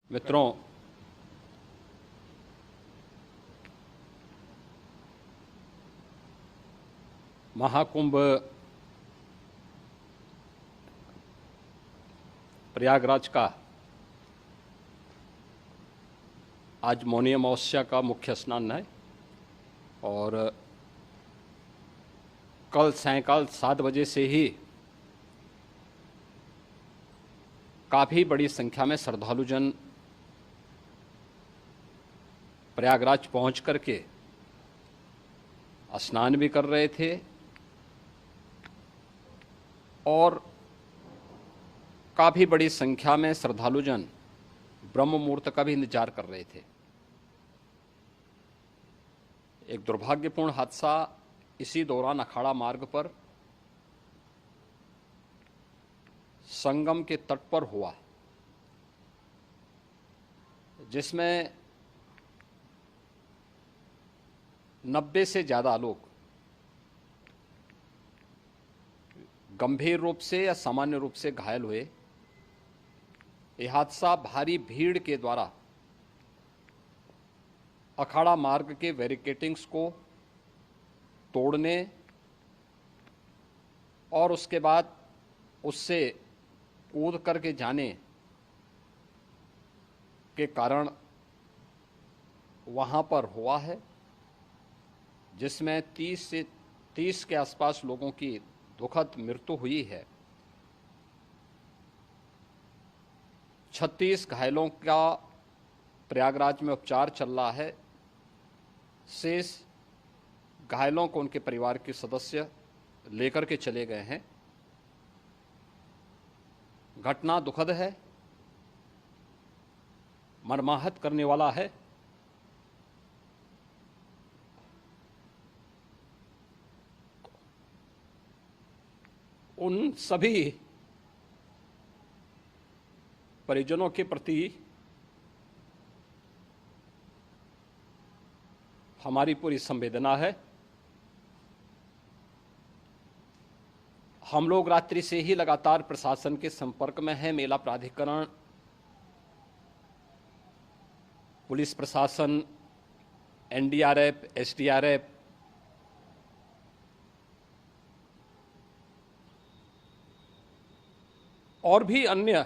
मित्रों, महाकुंभ प्रयागराज का आज मौनी अमावस्या का मुख्य स्नान है और कल सायंकाल 7 बजे से ही काफ़ी बड़ी संख्या में श्रद्धालुजन प्रयागराज पहुंच करके स्नान भी कर रहे थे और काफ़ी बड़ी संख्या में श्रद्धालुजन ब्रह्म मुहूर्त का भी इंतजार कर रहे थे। एक दुर्भाग्यपूर्ण हादसा इसी दौरान अखाड़ा मार्ग पर संगम के तट पर हुआ, जिसमें 90 से ज़्यादा लोग गंभीर रूप से या सामान्य रूप से घायल हुए। यह हादसा भारी भीड़ के द्वारा अखाड़ा मार्ग के बैरिकेडिंग्स को तोड़ने और उसके बाद उससे कूद करके जाने के कारण वहाँ पर हुआ है, जिसमें 30 के आसपास लोगों की दुखद मृत्यु हुई है। 36 घायलों का प्रयागराज में उपचार चल रहा है। शेष घायलों को उनके परिवार के सदस्य लेकर के चले गए हैं। घटना दुखद है, मर्माहत करने वाला है। उन सभी परिजनों के प्रति हमारी पूरी संवेदना है। हम लोग रात्रि से ही लगातार प्रशासन के संपर्क में हैं। मेला प्राधिकरण, पुलिस प्रशासन, एनडीआरएफ, एसडीआरएफ, और भी अन्य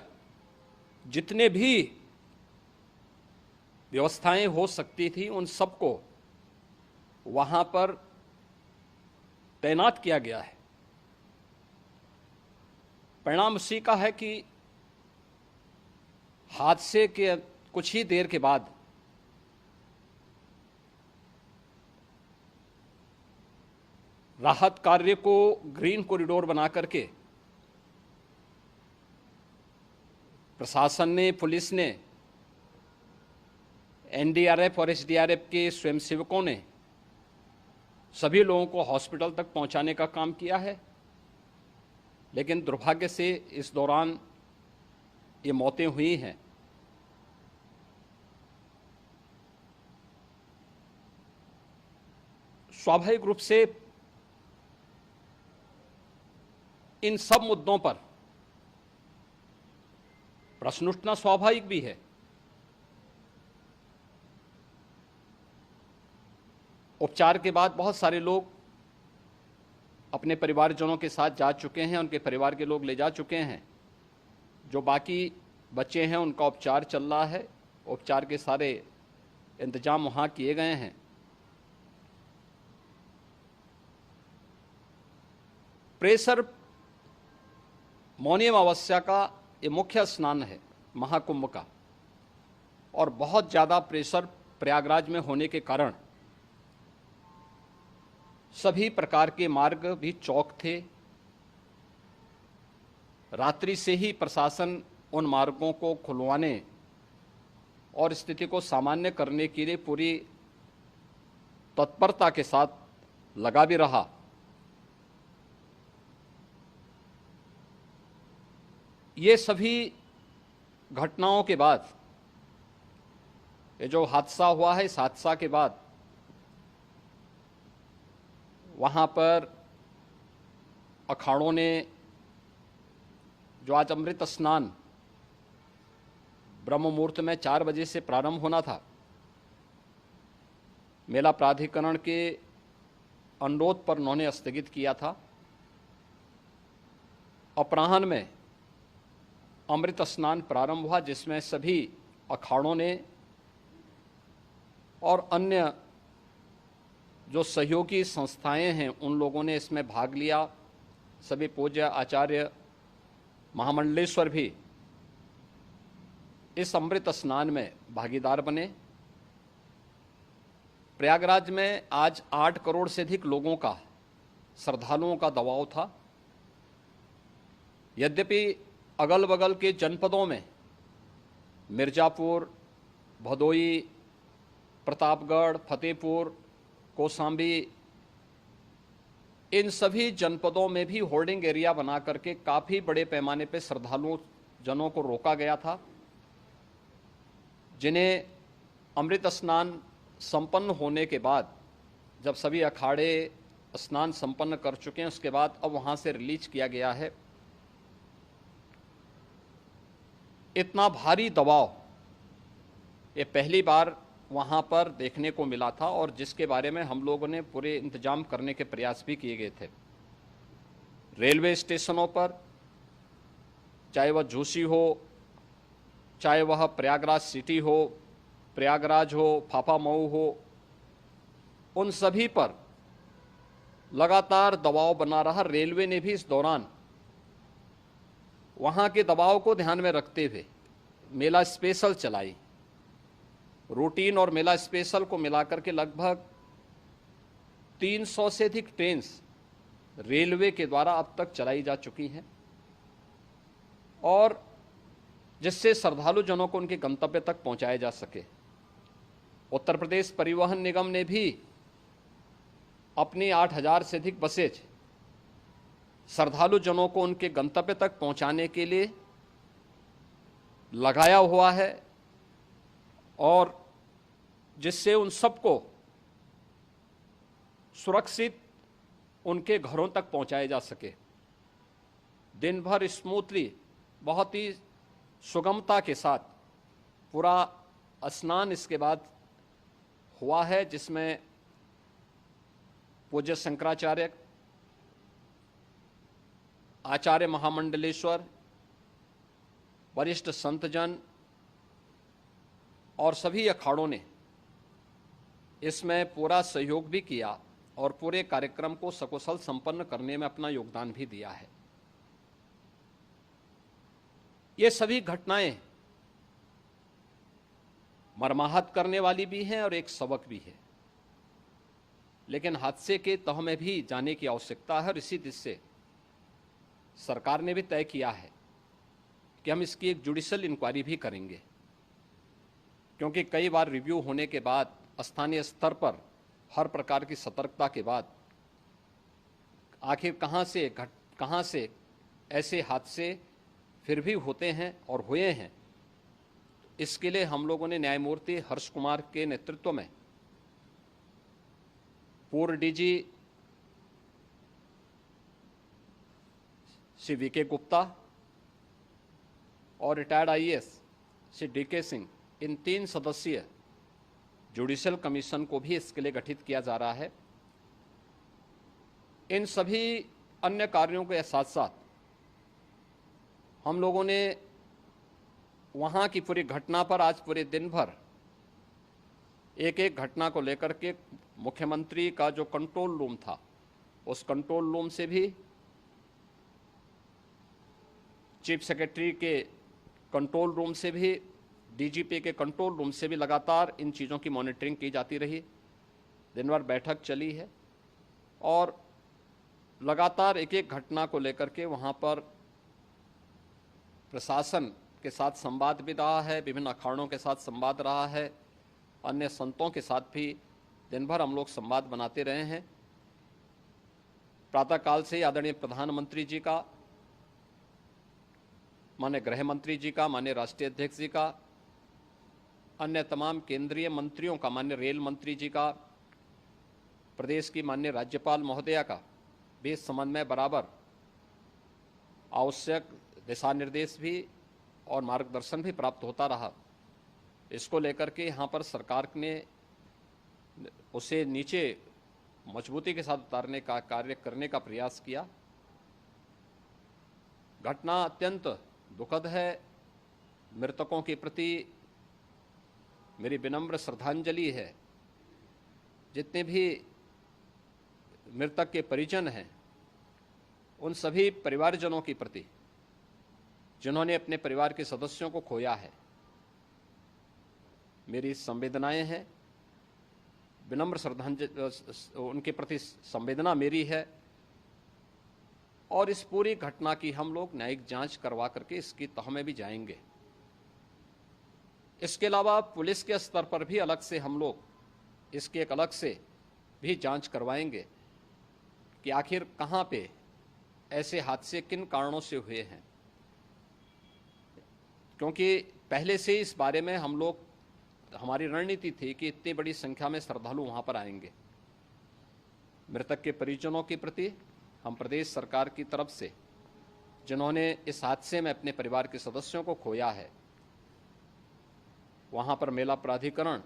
जितने भी व्यवस्थाएं हो सकती थी उन सबको वहां पर तैनात किया गया है। परिणाम उसी का है कि हादसे के कुछ ही देर के बाद राहत कार्य को ग्रीन कॉरिडोर बना करके प्रशासन ने, पुलिस ने, एनडीआरएफ और एसडीआरएफ के स्वयंसेवकों ने सभी लोगों को हॉस्पिटल तक पहुंचाने का काम किया है। लेकिन दुर्भाग्य से इस दौरान ये मौतें हुई हैं। स्वाभाविक रूप से इन सब मुद्दों पर प्रश्न उठना स्वाभाविक भी है। उपचार के बाद बहुत सारे लोग अपने परिवारजनों के साथ जा चुके हैं, उनके परिवार के लोग ले जा चुके हैं। जो बाकी बच्चे हैं उनका उपचार चल रहा है। उपचार के सारे इंतजाम वहाँ किए गए हैं। प्रेशर मौनी अमावस्या का ये मुख्य स्नान है महाकुंभ का, और बहुत ज़्यादा प्रेशर प्रयागराज में होने के कारण सभी प्रकार के मार्ग भी चौक थे। रात्रि से ही प्रशासन उन मार्गों को खुलवाने और स्थिति को सामान्य करने के लिए पूरी तत्परता के साथ लगा भी रहा। ये सभी घटनाओं के बाद, ये जो हादसा हुआ है, इस हादसा के बाद वहाँ पर अखाड़ों ने जो आज अमृत स्नान ब्रह्म मुहूर्त में 4 बजे से प्रारंभ होना था। मेला प्राधिकरण के अनुरोध पर उन्होंने स्थगित किया था। अपराह्न में अमृत स्नान प्रारंभ हुआ, जिसमें सभी अखाड़ों ने और अन्य जो सहयोगी संस्थाएं हैं उन लोगों ने इसमें भाग लिया। सभी पूज्य आचार्य महामंडलेश्वर भी इस अमृत स्नान में भागीदार बने। प्रयागराज में आज 8 करोड़ से अधिक लोगों का, श्रद्धालुओं का दबाव था। यद्यपि अगल बगल के जनपदों में मिर्जापुर, भदोई, प्रतापगढ़, फतेहपुर, कौशाम्बी, इन सभी जनपदों में भी होर्डिंग एरिया बना करके काफ़ी बड़े पैमाने पर श्रद्धालुओं जनों को रोका गया था, जिन्हें अमृत स्नान संपन्न होने के बाद, जब सभी अखाड़े स्नान संपन्न कर चुके हैं, उसके बाद अब वहाँ से रिलीज किया गया है। इतना भारी दबाव ये पहली बार वहाँ पर देखने को मिला था, और जिसके बारे में हम लोगों ने पूरे इंतजाम करने के प्रयास भी किए गए थे। रेलवे स्टेशनों पर, चाहे वह झूसी हो, चाहे वह प्रयागराज सिटी हो, प्रयागराज हो, फाफामऊ हो, उन सभी पर लगातार दबाव बना रहा। रेलवे ने भी इस दौरान वहाँ के दबाव को ध्यान में रखते हुए मेला स्पेशल चलाई। रूटीन और मेला स्पेशल को मिलाकर के लगभग 300 से अधिक ट्रेन रेलवे के द्वारा अब तक चलाई जा चुकी हैं, और जिससे श्रद्धालु जनों को उनके गंतव्य तक पहुंचाया जा सके। उत्तर प्रदेश परिवहन निगम ने भी अपनी 8000 से अधिक बसेज श्रद्धालु जनों को उनके गंतव्य तक पहुंचाने के लिए लगाया हुआ है, और जिससे उन सबको सुरक्षित उनके घरों तक पहुंचाया जा सके। दिन भर स्मूथली, बहुत ही सुगमता के साथ पूरा स्नान इसके बाद हुआ है, जिसमें पूज्य शंकराचार्य, आचार्य महामंडलेश्वर, वरिष्ठ संतजन और सभी अखाड़ों ने इसमें पूरा सहयोग भी किया और पूरे कार्यक्रम को सकुशल संपन्न करने में अपना योगदान भी दिया है। ये सभी घटनाएं मर्माहत करने वाली भी हैं और एक सबक भी है, लेकिन हादसे के तह में भी जाने की आवश्यकता है, और इसी दिशा से सरकार ने भी तय किया है कि हम इसकी एक जुडिशियल इंक्वायरी भी करेंगे, क्योंकि कई बार रिव्यू होने के बाद स्थानीय स्तर पर हर प्रकार की सतर्कता के बाद आखिर कहां से ऐसे हादसे फिर भी होते हैं और हुए हैं। इसके लिए हम लोगों ने न्यायमूर्ति हर्ष कुमार के नेतृत्व में पूर्व डीजी श्री वीके गुप्ता और retired IAS Shri DK Singh, इन 3 सदस्यीय जुडिशियल कमीशन को भी इसके लिए गठित किया जा रहा है। इन सभी अन्य कार्यों के साथ साथ हम लोगों ने वहाँ की पूरी घटना पर आज पूरे दिन भर एक एक घटना को लेकर के मुख्यमंत्री का जो कंट्रोल रूम था, उस कंट्रोल रूम से भी, चीफ सेक्रेटरी के कंट्रोल रूम से भी, डीजीपी के कंट्रोल रूम से भी लगातार इन चीज़ों की मॉनिटरिंग की जाती रही। दिन भर बैठक चली है और लगातार एक एक घटना को लेकर के वहाँ पर प्रशासन के साथ संवाद भी रहा है, विभिन्न अखाड़ों के साथ संवाद रहा है, अन्य संतों के साथ भी दिन भर हम लोग संवाद बनाते रहे हैं। प्रातःकाल से आदरणीय प्रधानमंत्री जी का, माननीय गृह मंत्री जी का, माननीय राष्ट्रीय अध्यक्ष जी का, अन्य तमाम केंद्रीय मंत्रियों का, माननीय रेल मंत्री जी का, प्रदेश की माननीय राज्यपाल महोदया का भी इस संबंध में बराबर आवश्यक दिशा निर्देश भी और मार्गदर्शन भी प्राप्त होता रहा। इसको लेकर के यहाँ पर सरकार ने उसे नीचे मजबूती के साथ उतारने का कार्य करने का प्रयास किया। घटना अत्यंत दुखद है। मृतकों के प्रति मेरी विनम्र श्रद्धांजलि है। जितने भी मृतक के परिजन हैं, उन सभी परिवारजनों के प्रति जिन्होंने अपने परिवार के सदस्यों को खोया है, मेरी संवेदनाएं हैं। विनम्र श्रद्धांजलि उनके प्रति संवेदना मेरी है। और इस पूरी घटना की हम लोग न्यायिक जांच करवा करके इसकी तह में भी जाएंगे। इसके अलावा पुलिस के स्तर पर भी अलग से हम लोग इसके एक अलग से भी जांच करवाएंगे कि आखिर कहां पे ऐसे हादसे किन कारणों से हुए हैं, क्योंकि पहले से इस बारे में हम लोग, हमारी रणनीति थी कि इतनी बड़ी संख्या में श्रद्धालु वहां पर आएंगे। मृतक के परिजनों के प्रति हम प्रदेश सरकार की तरफ से, जिन्होंने इस हादसे में अपने परिवार के सदस्यों को खोया है, वहां पर मेला प्राधिकरण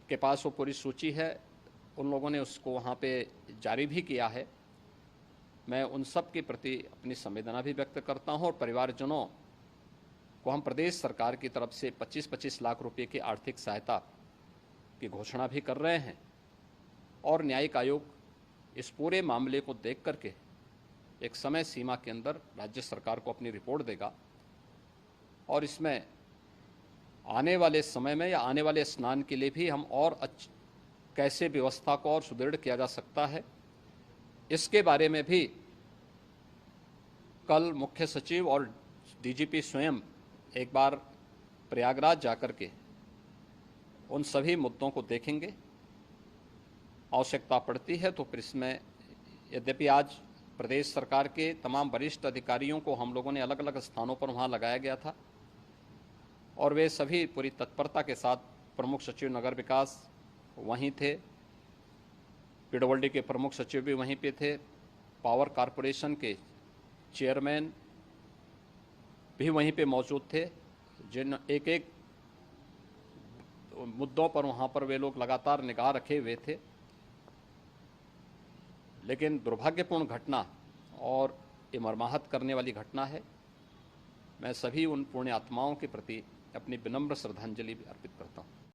के पास वो पूरी सूची है, उन लोगों ने उसको वहां पे जारी भी किया है। मैं उन सब के प्रति अपनी संवेदना भी व्यक्त करता हूं और परिवारजनों को हम प्रदेश सरकार की तरफ से 25-25 लाख रुपए की आर्थिक सहायता की घोषणा भी कर रहे हैं। और न्यायिक आयोग इस पूरे मामले को देख करके एक समय सीमा के अंदर राज्य सरकार को अपनी रिपोर्ट देगा और इसमें आने वाले समय में या आने वाले स्नान के लिए भी हम और कैसे व्यवस्था को और सुदृढ़ किया जा सकता है, इसके बारे में भी कल मुख्य सचिव और डीजीपी स्वयं एक बार प्रयागराज जाकर के उन सभी मुद्दों को देखेंगे। आवश्यकता पड़ती है तो फिर इसमें, यद्यपि आज प्रदेश सरकार के तमाम वरिष्ठ अधिकारियों को हम लोगों ने अलग अलग स्थानों पर वहां लगाया गया था और वे सभी पूरी तत्परता के साथ, प्रमुख सचिव नगर विकास वहीं थे, पीडब्ल्यूडी के प्रमुख सचिव भी वहीं पे थे, पावर कॉरपोरेशन के चेयरमैन भी वहीं पे मौजूद थे, जिन एक एक मुद्दों पर वहां पर वे लोग लगातार निगाह रखे हुए थे। लेकिन दुर्भाग्यपूर्ण घटना और ये मर्माहत करने वाली घटना है। मैं सभी उन पुण्य आत्माओं के प्रति अपनी विनम्र श्रद्धांजलि अर्पित करता हूँ।